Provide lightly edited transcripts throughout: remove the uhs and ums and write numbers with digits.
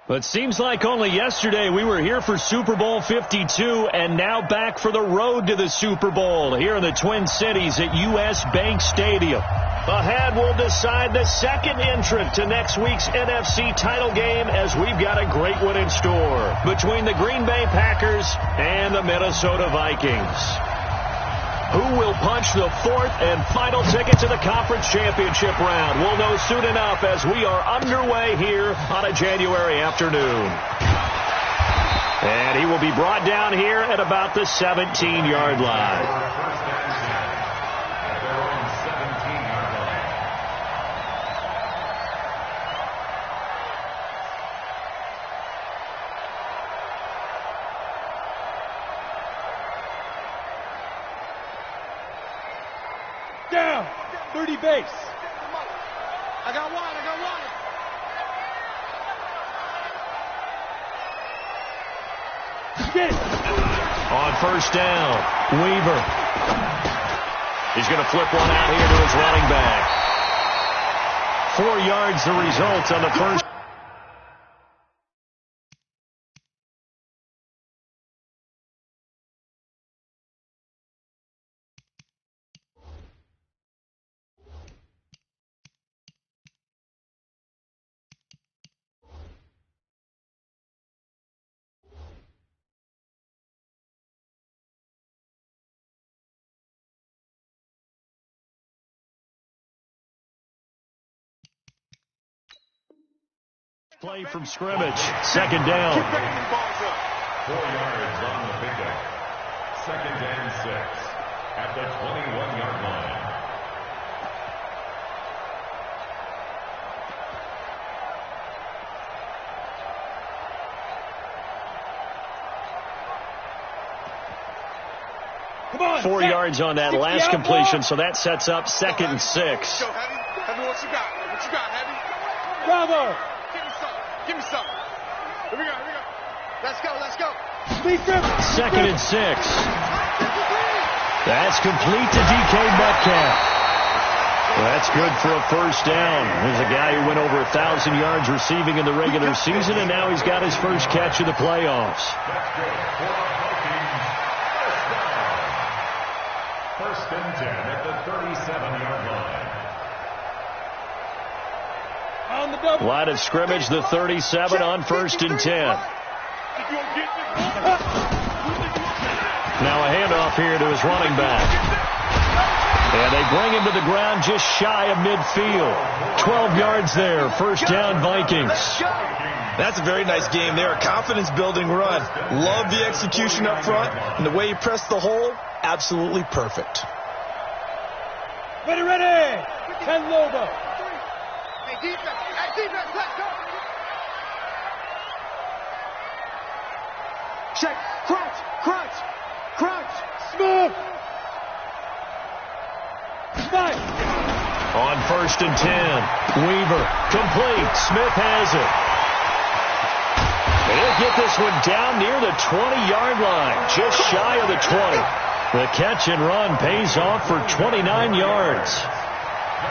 But it seems like only yesterday we were here for Super Bowl 52 and now back for the road to the Super Bowl here in the Twin Cities at US Bank Stadium. Ahead will decide the second entrant to next week's NFC title game as we've got a great one in store between the Green Bay Packers and the Minnesota Vikings. Who will punch the fourth and final ticket to the conference championship round? We'll know soon enough as we are underway here on a January afternoon. And he will be brought down here at about the 17-yard line. Down, 30 base. I got one. Get it. On first down, Weaver. He's going to flip one out here to his running back. 4 yards the result on the first. Play from scrimmage. Second down. 4 yards on the pickup. 2nd and 6 at the 21-yard line. Come on. 4 yards on that last completion, so that sets up 2nd and 6. Go, Heavy. Heavy, what you got? What you got, Heavy? Bravo. Give me some. Here we go. Let's go. Second and 6. That's complete to DK Metcalf. Well, that's good for a first down. There's a guy who went over 1,000 yards receiving in the regular season, and now he's got his first catch of the playoffs. First and 10 at the 37-yard line. Line of scrimmage, the 37 on first and 10. Now a handoff here to his running back. And they bring him to the ground just shy of midfield. 12 yards there. First down, Vikings. That's a very nice game there. A confidence-building run. Love the execution up front. And the way he pressed the hole, absolutely perfect. Ready. 10 Lobo. Hey, defense, let's go. Check, crunch, Smooth. 5. On first and 10, Weaver, complete. Smith has it. They'll get this one down near the 20-yard line, just shy of the 20. The catch and run pays off for 29 yards.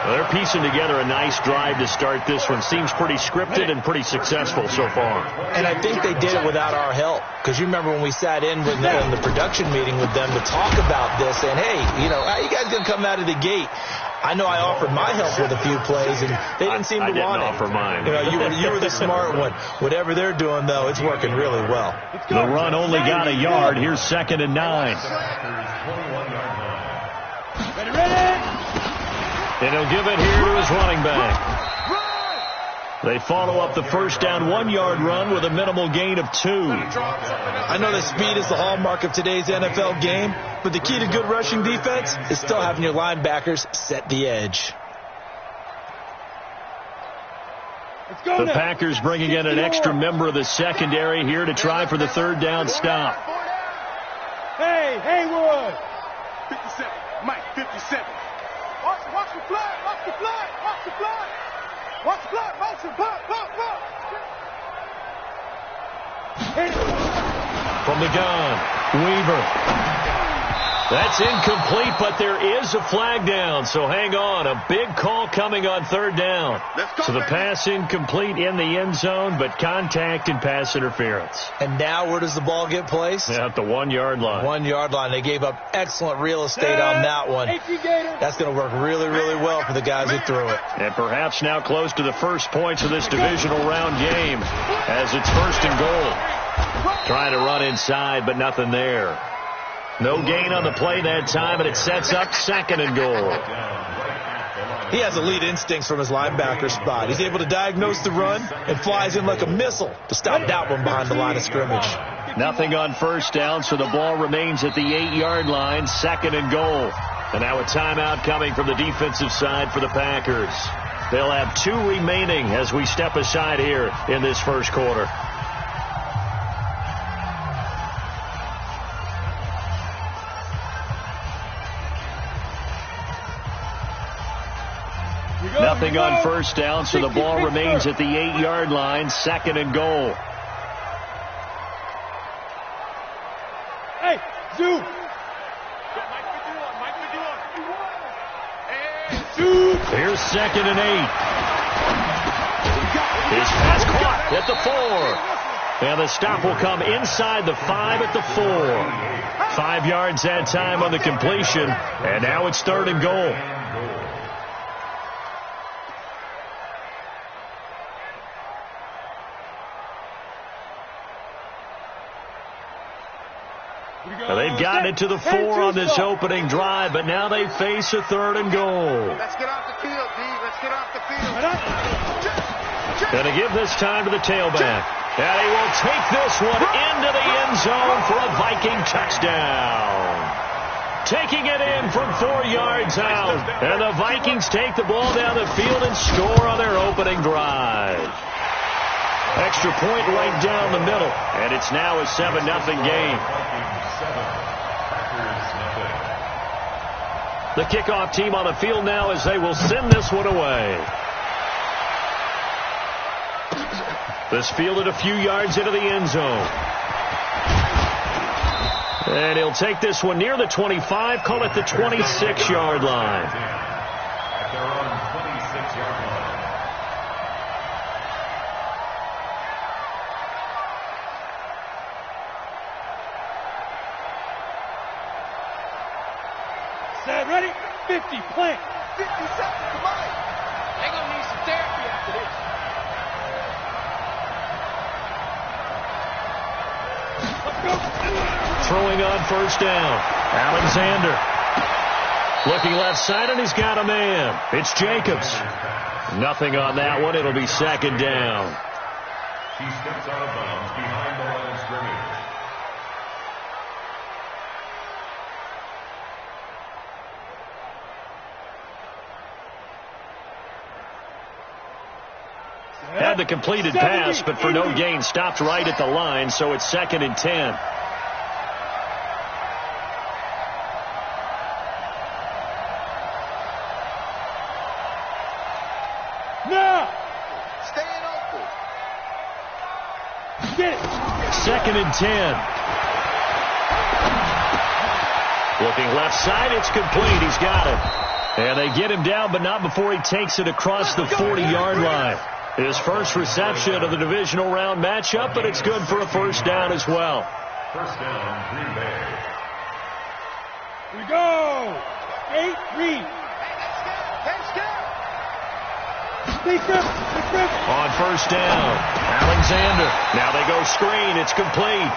Well, they're piecing together a nice drive to start this one. Seems pretty scripted and pretty successful so far. And I think they did it without our help. Because you remember when we sat in with in the production meeting with them to talk about this, and hey, how you guys going to come out of the gate? I know I offered my help with a few plays, and they didn't seem to want it. I didn't offer mine. You were the smart one. Whatever they're doing, though, it's working really well. The run only got a yard. Here's 2nd and 9. Ready. And he'll give it here to his running back. They follow up the first down 1-yard run with a minimal gain of 2. I know that speed is the hallmark of today's NFL game, but the key to good rushing defense is still having your linebackers set the edge. The Packers bringing in an extra member of the secondary here to try for the third down stop. Hey, Haywood. 57, Mike, 57. Watch the flag, motion, pop. From the gun, Weaver. That's incomplete, but there is a flag down, so hang on. A big call coming on third down. So the pass incomplete in the end zone, but contact and pass interference. And now where does the ball get placed? At the 1-yard line. 1-yard line. They gave up excellent real estate on that one. That's going to work really, really well for the guys who threw it. And perhaps now close to the first points of this divisional round game as it's 1st and goal. Trying to run inside, but nothing there. No gain on the play that time, and it sets up 2nd and goal. He has elite instincts from his linebacker spot. He's able to diagnose the run and flies in like a missile to stop that one behind the line of scrimmage. Nothing on first down, so the ball remains at the 8-yard line, 2nd and goal. And now a timeout coming from the defensive side for the Packers. They'll have 2 remaining as we step aside here in this first quarter. Nothing on first down, so the ball remains at the 8-yard line, 2nd and goal. Hey, Zoo! Here's 2nd and 8. His pass caught at the 4. And the stop will come inside the 5 at the 4. 5 yards that time on the completion, and now it's 3rd and goal. Well, they've gotten it to the 4 on this opening drive, but now they face a 3rd and goal. Let's get off the field, D. Let's get off the field. Going to give this time to the tailback. And he will take this one into the end zone for a Viking touchdown. Taking it in from 4 yards out. And the Vikings take the ball down the field and score on their opening drive. Extra point right down the middle. And it's now a 7-0 game. The kickoff team on the field now as they will send this one away. This fielded a few yards into the end zone. And he'll take this one near the 25, call it the 26-yard line. At their own 26-yard line. Set, ready? 50, plant. 50 seconds, come on. They're going to need some therapy after this. Throwing on first down. Alexander. Looking left side, and he's got a man. It's Jacobs. Nothing on that one. It'll be 2nd down. He steps out of bounds behind the line of scrimmage. Had the completed pass, but for no gain, stopped right at the line, so it's 2nd and 10. Now! Staying open. Get it! 2nd and 10. Looking left side, it's complete. He's got it. And they get him down, but not before he takes it across the 40-yard line. His first reception of the divisional round matchup, but it's good for a first down as well. First down, Green Bay. Here we go! 8, read. On first down, Alexander. Now they go screen. It's complete.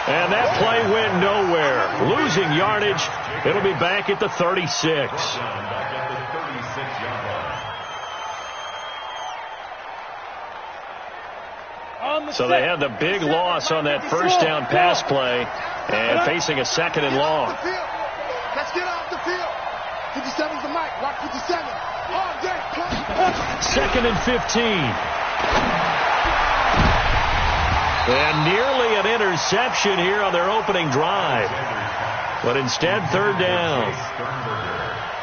And that play went nowhere. Losing yardage. It'll be back at the 36. Back at the 36-yard line. So they had the big loss on that first down pass play and facing a 2nd and long. Let's get off the field. 57's the mic. Watch 57. All day. 2nd and 15. And nearly an interception here on their opening drive. But instead, 3rd down.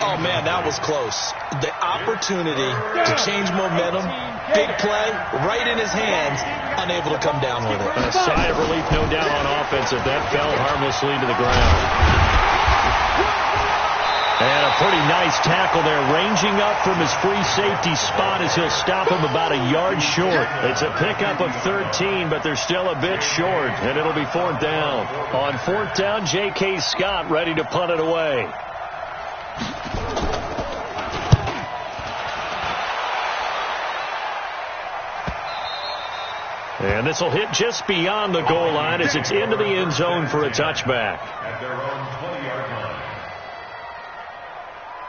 Oh, man, that was close. The opportunity to change momentum, big play, right in his hands, unable to come down with it. A sigh of relief, no doubt, on offense if that fell harmlessly to the ground. pretty nice tackle there, ranging up from his free safety spot as he'll stop him about a yard short. It's a pickup of 13, but they're still a bit short, and it'll be 4th down. On 4th down, J.K. Scott ready to punt it away. And this will hit just beyond the goal line as it's into the end zone for a touchback. At their own 20-yard line.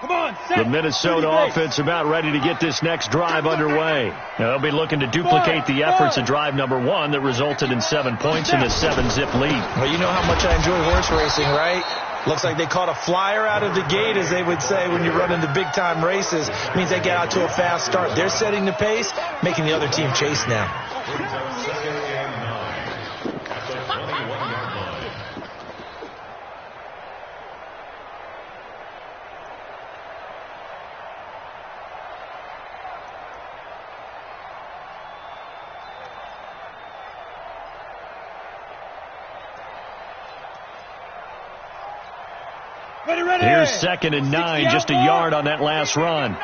Come on, set. The Minnesota offense about ready to get this next drive underway. Now, they'll be looking to duplicate the efforts of drive number 1 that resulted in 7 points in the 7-zip lead. Well, you know how much I enjoy horse racing, right? Looks like they caught a flyer out of the gate, as they would say when you're running the big-time races. It means they get out to a fast start. They're setting the pace, making the other team chase now. Second and 9 at the 21-yard line. Ready. Here's 2nd and 9, just a yard on that last run. Ready.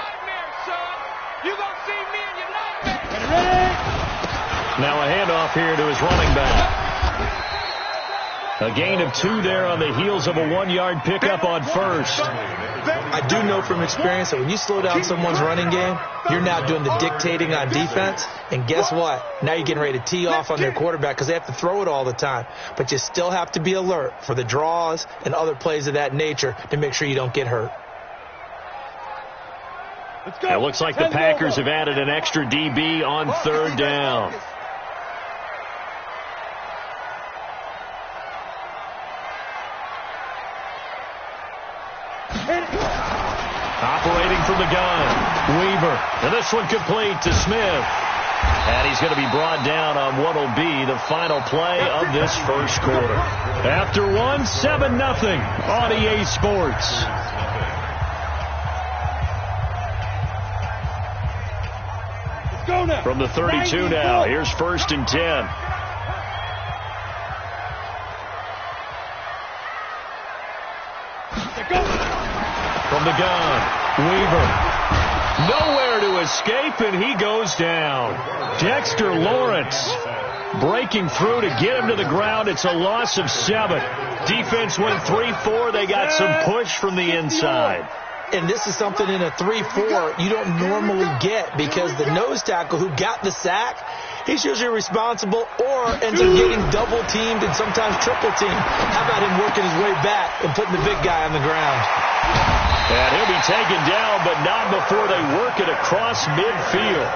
Now a handoff here to his running back. A gain of 2 there on the heels of a 1-yard pickup on first. I do know from experience that when you slow down someone's running game, you're now doing the dictating on defense. And guess what? Now you're getting ready to tee off on their quarterback because they have to throw it all the time. But you still have to be alert for the draws and other plays of that nature to make sure you don't get hurt. Let's go. It looks like the Packers have added an extra DB on 3rd down. Operating from the gun, Weaver. And this one complete to Smith. And he's going to be brought down on what will be the final play of this first quarter. After 1, 7-0 on EA Sports. Let's go now. From the 32 now, here's 1st and 10. From the gun, Weaver. Nowhere to escape, and he goes down. Dexter Lawrence breaking through to get him to the ground. It's a loss of 7. Defense went 3-4. They got some push from the inside. And this is something in a 3-4 you don't normally get because the nose tackle who got the sack, he's usually responsible or ends up getting double-teamed and sometimes triple-teamed. How about him working his way back and putting the big guy on the ground? And he'll be taken down, but not before they work it across midfield.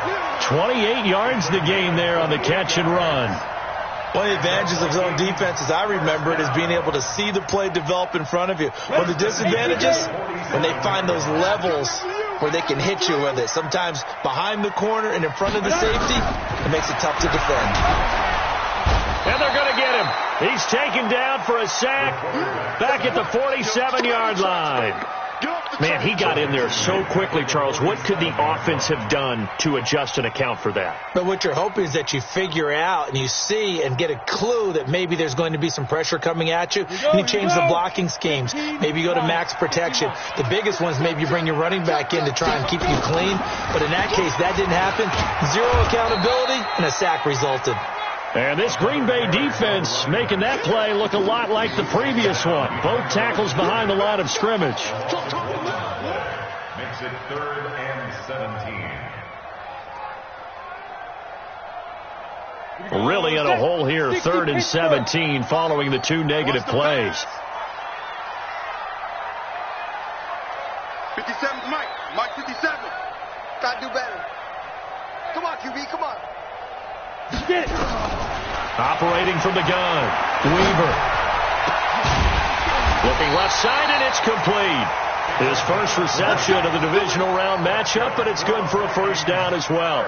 28 yards the gain there on the catch and run. One of the advantages of zone defense, as I remember it, is being able to see the play develop in front of you. One of the disadvantages, when they find those levels where they can hit you with it. Sometimes behind the corner and in front of the safety, it makes it tough to defend. And they're going to get him. He's taken down for a sack back at the 47-yard line. Man, he got in there so quickly, Charles. What could the offense have done to adjust and account for that? But what you're hoping is that you figure out and you see and get a clue that maybe there's going to be some pressure coming at you, and you change the blocking schemes. Maybe you go to max protection. The biggest one is maybe you bring your running back in to try and keep you clean. But in that case, that didn't happen. 0 accountability, and a sack resulted. And this Green Bay defense making that play look a lot like the previous one. Both tackles behind the line of scrimmage. Makes it 3rd and 17. Really in a hole here, 3rd and 17 following the 2 negative plays. 57, Mike 57. Gotta do better. Come on, QB, come on. Get it. Operating from the gun, Weaver. Looking left side, and it's complete. His first reception of the divisional round matchup, but it's good for a first down as well.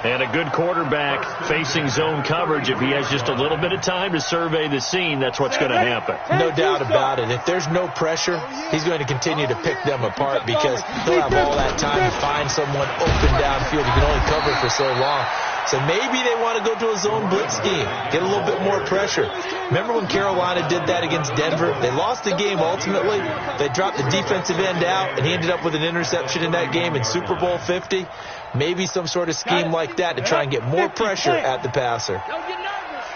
And a good quarterback facing zone coverage. If he has just a little bit of time to survey the scene, that's what's going to happen. No doubt about it. If there's no pressure, he's going to continue to pick them apart because he'll have all that time to find someone open downfield. He can only cover for so long. So maybe they want to go to a zone blitz scheme, get a little bit more pressure. Remember when Carolina did that against Denver? They lost the game ultimately. They dropped the defensive end out, and he ended up with an interception in that game in Super Bowl 50. Maybe some sort of scheme like that to try and get more pressure at the passer. Don't get nervous.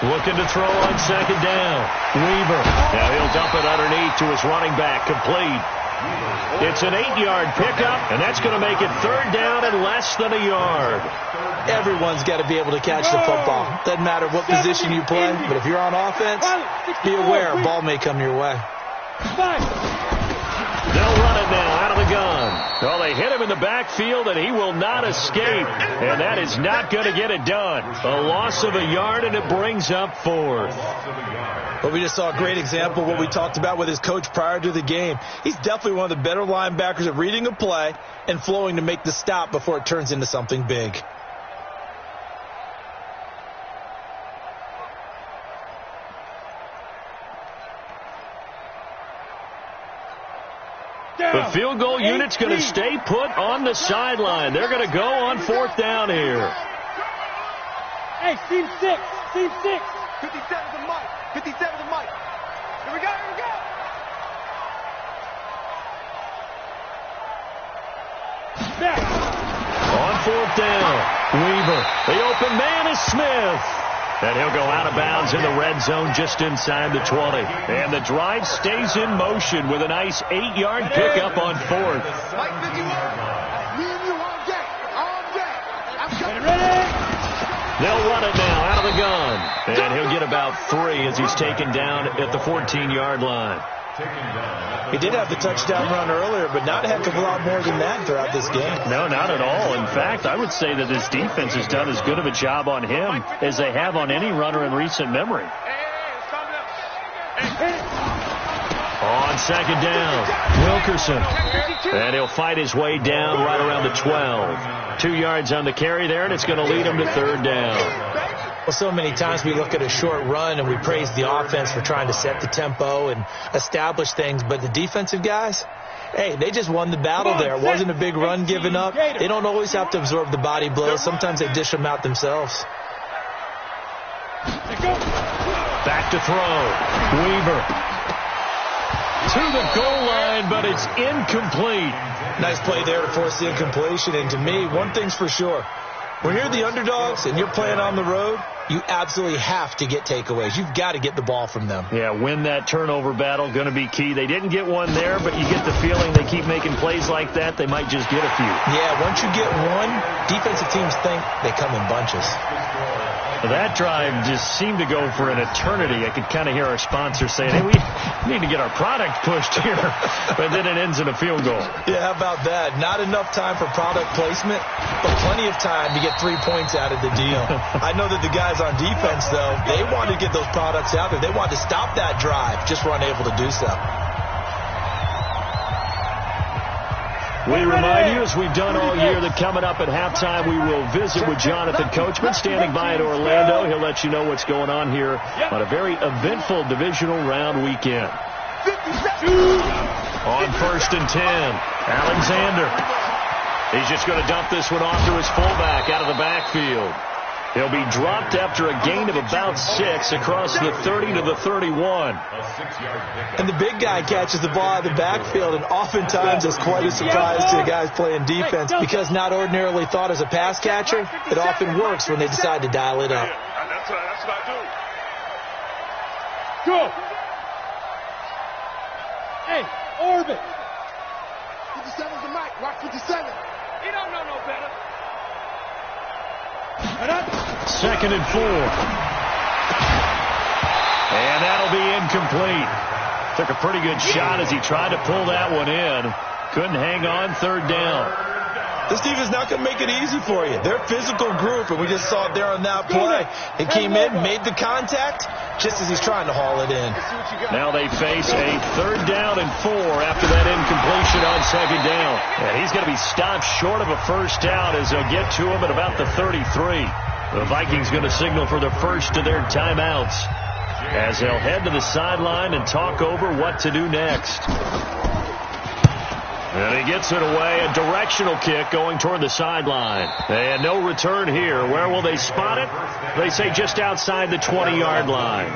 Looking to throw on second down. Weaver. Now he'll dump it underneath to his running back. Complete. It's an 8-yard pickup, and that's going to make it third down and less than a yard. Everyone's got to be able to catch the football. Doesn't matter what position you play, but if you're on offense, be aware a ball may come your way. They'll run it now out of the gun. Well, they hit him in the backfield, and he will not escape. And that is not going to get it done. A loss of a yard, and it brings up fourth. But we just saw a great example of what we talked about with his coach prior to the game. He's definitely one of the better linebackers at reading a play and flowing to make the stop before it turns into something big. The field goal unit's going to stay put on the sideline. They're going to go on fourth down here. Hey, team 6. Team 6. 57 to Mike. 57 to Mike. Here we go. Here we go. Back. On fourth down, Weaver. The open man is Smith. And he'll go out of bounds in the red zone just inside the 20. And the drive stays in motion with a nice 8-yard pickup on fourth. Mike 51. Me and you all day. All day. I'm coming. Ready? They'll run it now out of the gun. And he'll get about 3 as he's taken down at the 14-yard line. He did have the touchdown run earlier, but not a heck of a lot more than that throughout this game. No, not at all. In fact, I would say that this defense has done as good of a job on him as they have on any runner in recent memory. On second down, Wilkerson. And he'll fight his way down right around the 12. 2 yards on the carry there, and it's going to lead him to third down. Well, so many times we look at a short run and we praise the offense for trying to set the tempo and establish things, but the defensive guys, hey, they just won the battle there. It wasn't a big run given up. They don't always have to absorb the body blows. Sometimes they dish them out themselves. Back to throw. Weaver. To the goal line, but it's incomplete. Nice play there to force the incompletion. And to me, one thing's for sure. When you're the underdogs and you're playing on the road, you absolutely have to get takeaways. You've got to get the ball from them. Yeah, win that turnover battle, going to be key. They didn't get one there, but you get the feeling they keep making plays like that, they might just get a few. Yeah, once you get one, defensive teams think they come in bunches. That drive just seemed to go for an eternity. I could kind of hear our sponsor saying, hey, we need to get our product pushed here. But then it ends in a field goal. Yeah, how about that? Not enough time for product placement, but plenty of time to get 3 points out of the deal. I know that the guys on defense, though, they wanted to get those products out there. They wanted to stop that drive, just weren't able to do so. We remind you, as we've done all year, that coming up at halftime, we will visit with Jonathan Coachman, standing by in Orlando. He'll let you know what's going on here on a very eventful divisional round weekend. On 1st and 10, Alexander. He's just going to dump this one off to his fullback out of the backfield. He'll be dropped after a gain of about 6 across the 30 to the 31. And the big guy catches the ball out of the backfield, and oftentimes it's quite a surprise to the guys playing defense because not ordinarily thought as a pass catcher, it often works when they decide to dial it up. That's what I do. Go. Hey, orbit. 57's the Mike. Watch 57. He don't know no better. 2nd and 4. And that'll be incomplete. Took a pretty good shot as he tried to pull that one in. Couldn't hang on. Third down. This defense is not going to make it easy for you. They're a physical group, and we just saw it there on that play. He came in, made the contact, just as he's trying to haul it in. Now they face a 3rd down and 4 after that incompletion on 2nd down. And he's going to be stopped short of a first down as they'll get to him at about the 33. The Vikings going to signal for the first of their timeouts as they'll head to the sideline and talk over what to do next. And he gets it away, a directional kick going toward the sideline. And no return here. Where will they spot it? They say just outside the 20-yard line.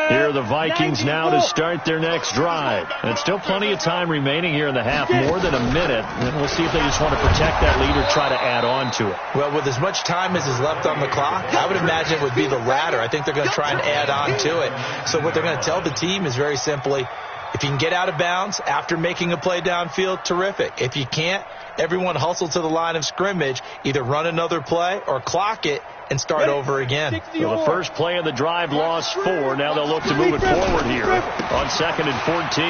Here are the Vikings now to start their next drive. And still plenty of time remaining here in the half, more than a minute. And we'll see if they just want to protect that lead or try to add on to it. Well, with as much time as is left on the clock, I would imagine it would be the latter. I think they're going to try and add on to it. So what they're going to tell the team is very simply, if you can get out of bounds after making a play downfield, terrific. If you can't, everyone hustle to the line of scrimmage, either run another play or clock it and start over again. So the first play of the drive lost 4. Now they'll look to move it forward here on 2nd and 14.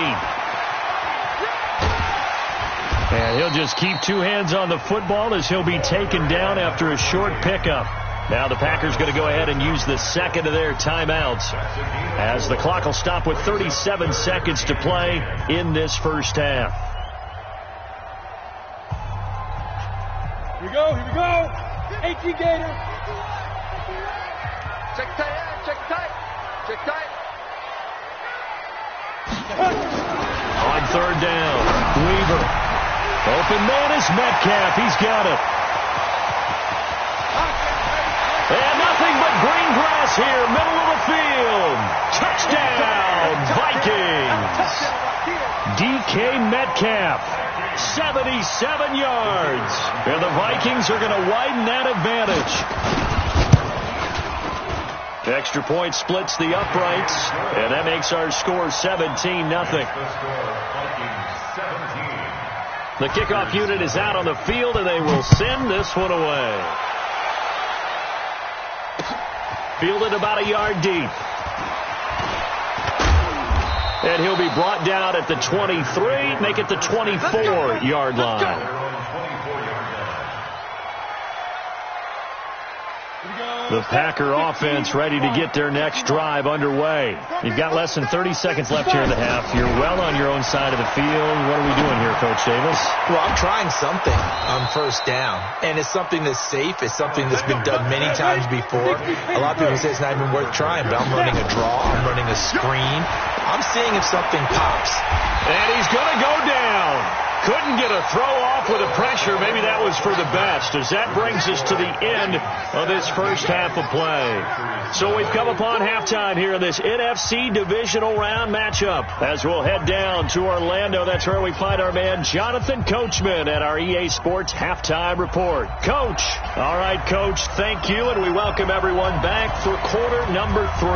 And he'll just keep 2 hands on the football as he'll be taken down after a short pickup. Now the Packers going to go ahead and use the second of their timeouts as the clock will stop with 37 seconds to play in this first half. Here we go, here we go. 18 Gator. Check tight, check tight. Check tight. On 3rd down, Weaver. Open man is Metcalf. He's got it. And nothing but green grass here, middle of the field. Touchdown, Vikings. DK Metcalf, 77 yards. And the Vikings are going to widen that advantage. The extra point splits the uprights, and that makes our score 17-0. The kickoff unit is out on the field, and they will send this one away. Fielded about a yard deep. And he'll be brought down at the 23, make it the 24-yard line. The Packer offense ready to get their next drive underway. You've got less than 30 seconds left here in the half. You're well on your own side of the field. What are we doing here, Coach Davis? Well, I'm trying something on 1st down, and it's something that's safe. It's something that's been done many times before. A lot of people say it's not even worth trying, but I'm running a draw. I'm running a screen. I'm seeing if something pops. And he's going to go down. Couldn't get a throw off with the pressure. Maybe that was for the best, as that brings us to the end of this first half of play. So we've come upon halftime here in this NFC divisional round matchup. As we'll head down to Orlando, that's where we find our man Jonathan Coachman at our EA Sports Halftime Report. Coach. All right, Coach, thank you, and we welcome everyone back for quarter number 3.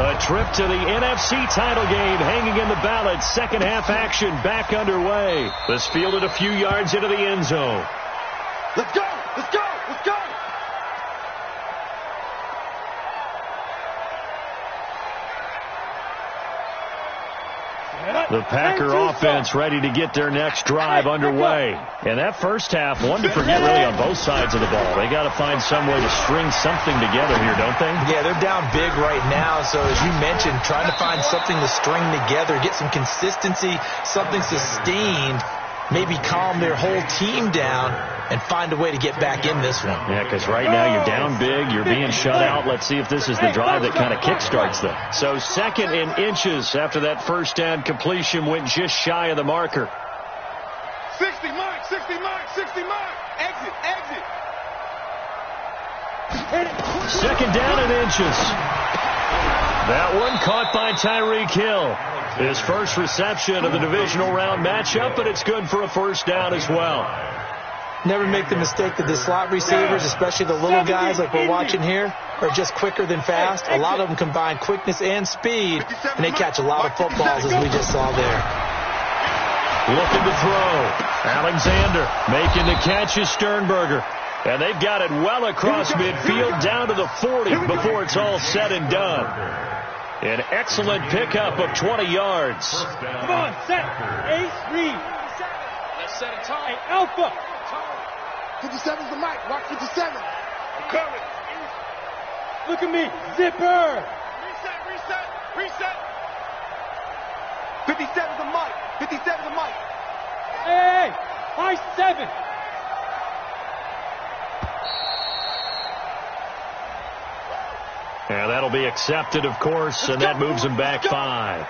A trip to the NFC title game hanging in the balance. Second half action back underway. This fielded a few yards into the end zone. Let's go! Let's go! Let's go! The Packer offense ready to get their next drive underway. And that first half, one to forget really on both sides of the ball. They got to find some way to string something together here, don't they? Yeah, they're down big right now. So as you mentioned, trying to find something to string together, get some consistency, something sustained, maybe calm their whole team down and find a way to get back in this one. Yeah, because right now you're down big, you're being shut out. Let's see if this is the drive that kind of kickstarts them. So 2nd and inches after that first down completion went just shy of the marker. 60 mark, 60 mark, 60 mark. Exit, exit. 2nd down and inches. That one caught by Tyreek Hill. His first reception of the divisional round matchup, but it's good for a first down as well. Never make the mistake that the slot receivers, especially the little guys like we're watching here, are just quicker than fast. A lot of them combine quickness and speed, and they catch a lot of footballs, as we just saw there. Looking to throw. Alexander making the catch is Sternberger. And they've got it well across midfield down to the 40 before it's all said and done. An excellent pickup of 20 yards. Come on, set. Ace, read. Let's set it tight. Alpha. 57's the mic. Watch 57. I'm coming. Look at me. Zipper. Reset, reset, reset. 57's a mic. 57's a mic. Hey, high 7. And that'll be accepted, of course, and that moves him back 5.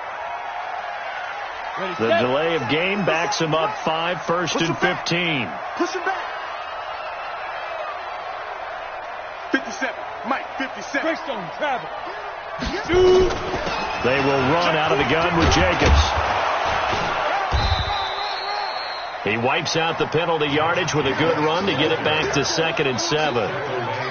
The delay of game backs him up 5, 1st and 15. Push him back. 57. Mike, 57. Greystone, travel. They will run out of the gun with Jacobs. He wipes out the penalty yardage with a good run to get it back to 2nd and 7.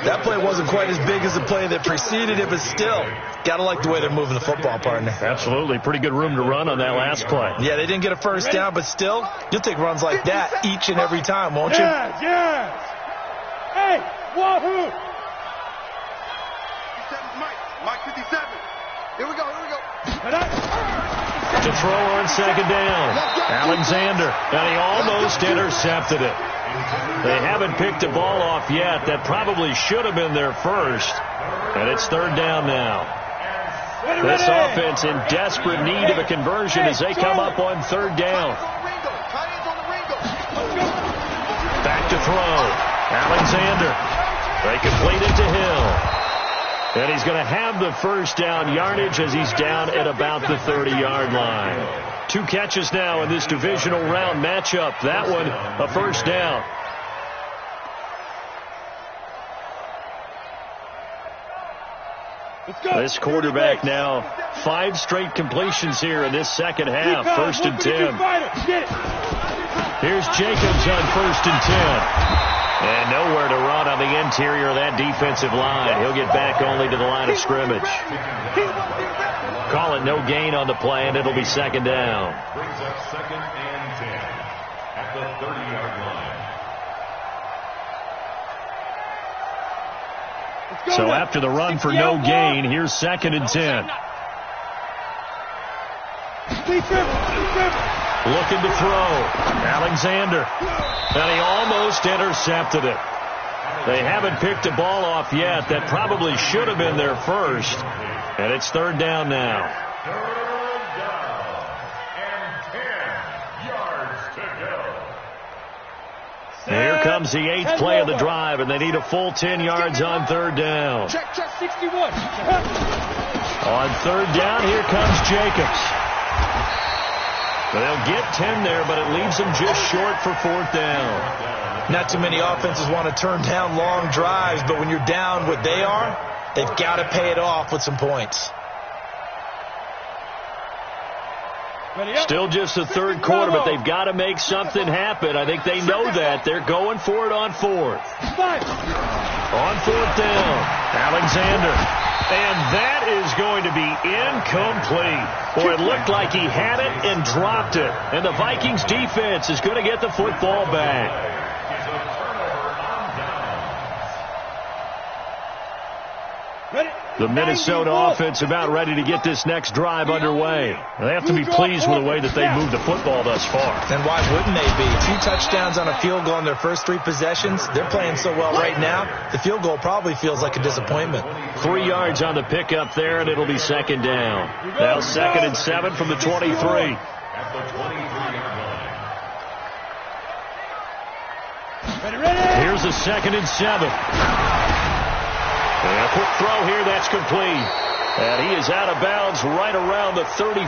That play wasn't quite as big as the play that preceded it, but still, got to like the way they're moving the football, partner. Absolutely. Pretty good room to run on that last play. Yeah, they didn't get a first down, but still, you'll take runs like that each and every time, won't you? Yes, yes. Hey, wahoo. 57's Mike. Mike, 57. Here we go, here we go. To throw on 2nd down. Alexander, and he almost intercepted it. They haven't picked the ball off yet. That probably should have been their first. And it's 3rd down now. This offense in desperate need of a conversion as they come up on 3rd down. Back to throw. Alexander. They complete it to Hill. And he's going to have the first down yardage as he's down at about the 30-yard line. 2 catches now in this divisional round matchup. That one, a first down. This quarterback now 5 straight completions here in this second half. 1st and 10. Here's Jacobs on 1st and 10. And nowhere to run on the interior of that defensive line. He'll get back only to the line of scrimmage. Call it no gain on the play, and it'll be 2nd down. Brings up 2nd and 10 at the 30-yard line. So after the run for no gain, here's 2nd and 10. Looking to throw. Alexander. And he almost intercepted it. They haven't picked the ball off yet. That probably should have been their first. And it's 3rd down now. 3rd down and 10 yards to go. Here comes the 8th play of the drive, and they need a full 10 yards on 3rd down. Check 61. On 3rd down, here comes Jacobs. They'll get 10 there, but it leaves them just short for 4th down. Not too many offenses want to turn down long drives, but when you're down what they are, they've got to pay it off with some points. Still just the 3rd quarter, but they've got to make something happen. I think they know that. They're going for it on 4th. On 4th down, Alexander. And that is going to be incomplete. Boy, it looked like he had it and dropped it. And the Vikings defense is going to get the football back. The Minnesota offense about ready to get this next drive underway. They have to be pleased with the way that they moved the football thus far. And why wouldn't they be? 2 touchdowns on a field goal in their first 3 possessions. They're playing so well right now, the field goal probably feels like a disappointment. 3 yards on the pickup there, and it'll be 2nd down. Now 2nd and 7 from the 23. At the 23-yard line. Here's a 2nd and 7. And a quick throw here, that's complete. And he is out of bounds right around the 34.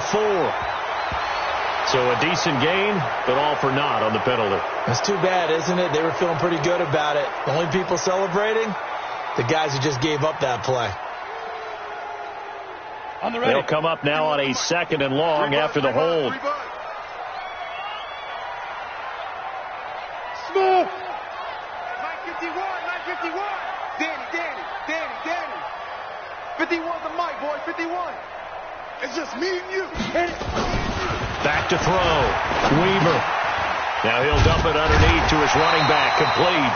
So a decent gain, but all for naught on the penalty. That's too bad, isn't it? They were feeling pretty good about it. The only people celebrating, the guys who just gave up that play. They'll come up now on a 2nd and long after the hold. Smooth. 951. Danny. 51's the mic, boy. 51. It's just me and you. Back to throw. Weaver. Now he'll dump it underneath to his running back. Complete.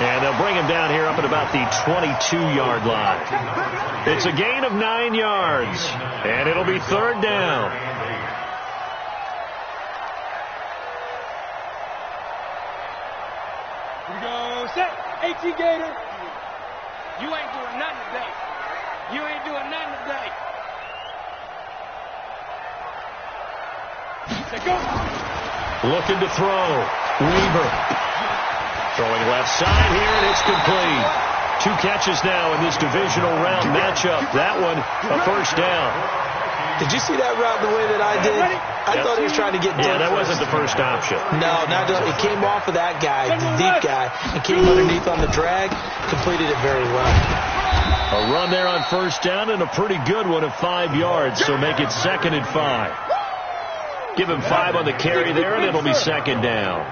And they'll bring him down here up at about the 22-yard line. It's a gain of 9 yards. And it'll be 3rd down. Here we go. Set. 18 Gator. You ain't doing nothing today. You ain't doing nothing today. Looking to throw. Weaver. Throwing left side here, and it's complete. 2 catches now in this divisional round matchup. That one, a first down. Did you see that route the way that I did? I thought he was trying to get deep. Yeah, that wasn't the first option. No, not it came off of that guy, the deep guy, and came underneath on the drag, completed it very well. A run there on first down and a pretty good one of 5 yards, so make it 2nd and 5. Give him 5 on the carry there, and it'll be 2nd down.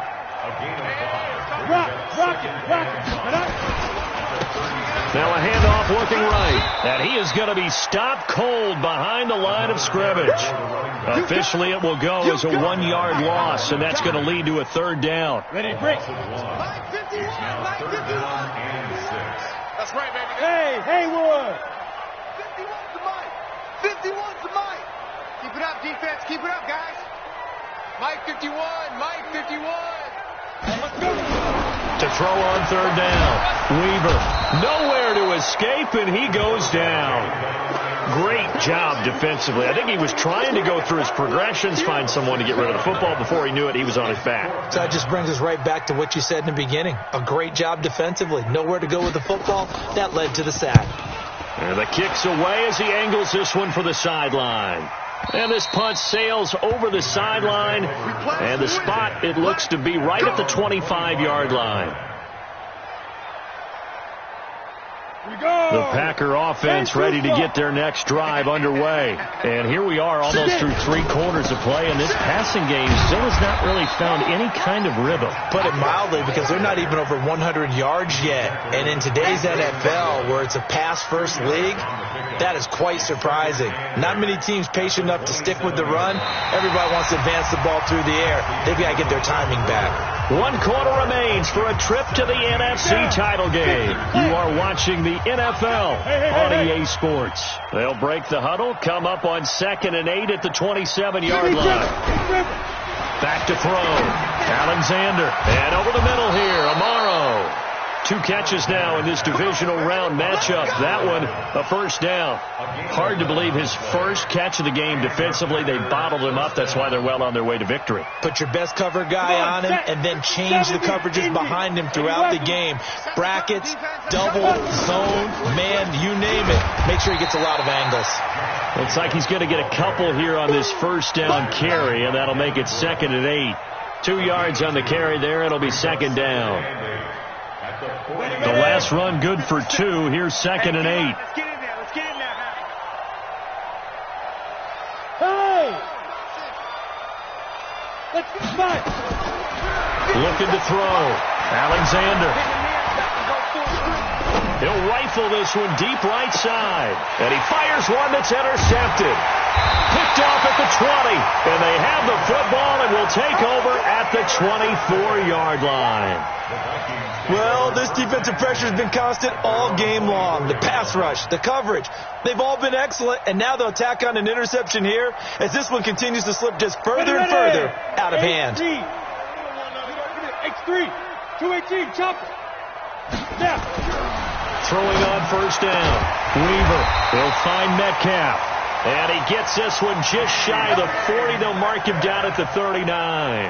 Now a handoff looking right, and he is going to be stopped cold behind the line of scrimmage. Officially, it will go as a 1-yard loss, and that's going to lead to a 3rd down. Ready to break. Mike 51, Mike 51. That's right, baby. Hey, Haywood. 51 to Mike. 51 to Mike. Keep it up, defense. Keep it up, guys. Mike 51, Mike 51. Let's go. To throw on 3rd down. Weaver, nowhere to escape, and he goes down. Great job defensively. I think he was trying to go through his progressions, find someone to get rid of the football. Before he knew it, he was on his back. So that just brings us right back to what you said in the beginning. A great job defensively. Nowhere to go with the football. That led to the sack. And the kick's away as he angles this one for the sideline. And this punt sails over the sideline. And the spot, it looks to be right at the 25-yard line. The Packer offense ready to get their next drive underway. And here we are almost through 3 quarters of play, and this passing game still has not really found any kind of rhythm. Put it mildly, because they're not even over 100 yards yet. And in today's NFL, where it's a pass-first league, that is quite surprising. Not many teams patient enough to stick with the run. Everybody wants to advance the ball through the air. They've got to get their timing back. 1 quarter remains for a trip to the NFC title game. You are watching the NFL on EA Sports. They'll break the huddle, come up on 2nd and 8 at the 27-yard line. Back to throw. Alexander. And over the middle here, Amaro. 2 catches now in this divisional round matchup. That one, a first down. Hard to believe his first catch of the game defensively. They bottled him up. That's why they're well on their way to victory. Put your best cover guy on him and then change the coverages behind him throughout the game. Brackets, double, zone, man, you name it. Make sure he gets a lot of angles. Looks like he's going to get a couple here on this first down carry, and that'll make it 2nd and 8. 2 yards on the carry there. It'll be 2nd down. The last run good for 2. Here's 2nd and 8. Let's get in there. Let's get in there. Hey! Let's get back. Looking to throw. Alexander. He'll rifle this one deep right side. And he fires one that's intercepted. Picked off at the 20. And they have the football and will take over at the 24-yard line. Well, this defensive pressure has been constant all game long. The pass rush, the coverage, they've all been excellent, and now they'll tack on an interception here as this one continues to slip just further and further out of hand. X3, 218, chop. Now. Throwing on first down. Weaver, he'll find Metcalf. And he gets this one just shy of the 40. They'll mark him down at the 39.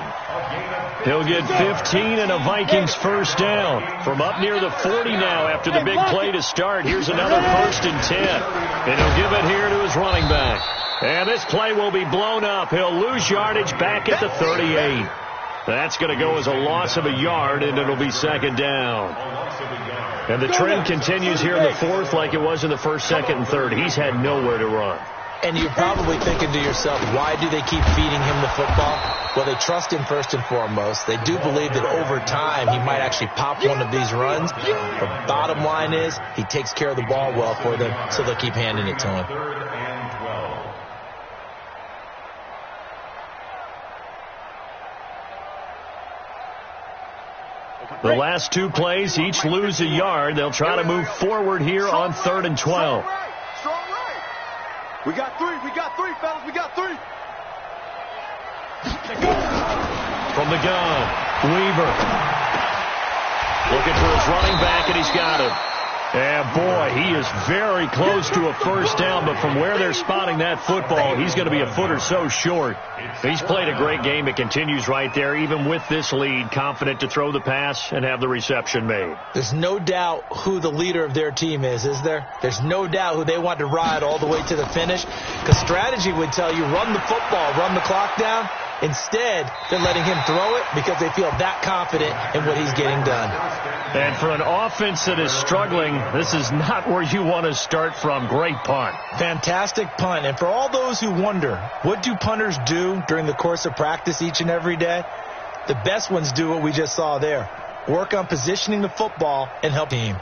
He'll get 15 and a Vikings first down. From up near the 40 now after the big play to start. Here's another 1st and 10. And he'll give it here to his running back. And this play will be blown up. He'll lose yardage back at the 38. That's going to go as a loss of a yard, and it'll be 2nd down. And the trend continues here in the 4th like it was in the 1st, 2nd, and 3rd. He's had nowhere to run. And you're probably thinking to yourself, why do they keep feeding him the football? Well, they trust him first and foremost. They do believe that over time he might actually pop one of these runs. The bottom line is he takes care of the ball well for them, so they'll keep handing it to him. 3rd and 12. The last 2 plays, each lose a yard. They'll try to move forward here on 3rd and 12. Strong right. We got 3, fellas, we got 3. From the gun, Weaver. Looking for his running back, and he's got him. And, boy, he is very close to a first down, but from where they're spotting that football, he's going to be a foot or so short. He's played a great game. It continues right there, even with this lead, confident to throw the pass and have the reception made. There's no doubt who the leader of their team is there? There's no doubt who they want to ride all the way to the finish, because strategy would tell you run the football, run the clock down. Instead, they're letting him throw it because they feel that confident in what he's getting done. And for an offense that is struggling, this is not where you want to start from. Great punt. Fantastic punt. And for all those who wonder, what do punters do during the course of practice each and every day? The best ones do what we just saw there. Work on positioning the football and help the team.